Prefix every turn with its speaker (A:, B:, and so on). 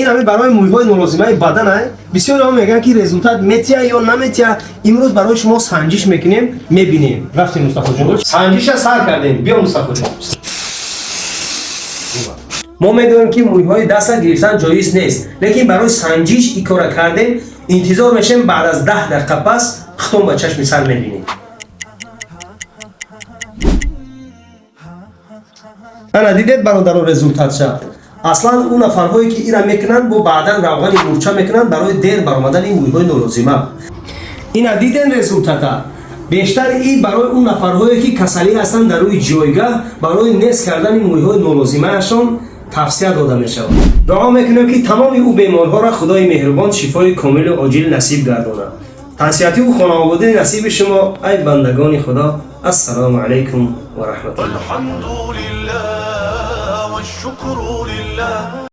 A: این همه برای مویهای نولازمه بدن های بسیار هم میگن که رزولتات متیا یا نمتیا. امروز برای شما سنجش میکنیم میبینیم. رفتیم مصطفی جون سنجش را سر کردیم. بیا مصطفی جون. ما میدونیم که مویهای دست گرفتن جایز نیست، لیکن برای سنجش این کار کردیم. انتظار میشیم بعد از 10 دقیقه پس ختم با چشم سر میبینیم. انا دیدید برادر رزولتات شد. اصلا اون نفرهایی که ایران میکنن با بعدن روغن مورچه میکنن برای دیر برآمدن این مویهای نولازمه. اینا دیدن رزولتات. بیشتر این برای اون نفرهایی که کسلی هستن در روی جایگاه برای نصف کردن این مویهای نولازمه اشون توصیه داده میشه. دعا میکنم که تمام او بیمارها را خدای مهربان شفای کامل و عاجل نصیب گرداند. تنسیتی و خانواده نصیب شما ای بندگان خدا. السلام علیکم و رحمت الله.
B: الحمد لله والشكر لله.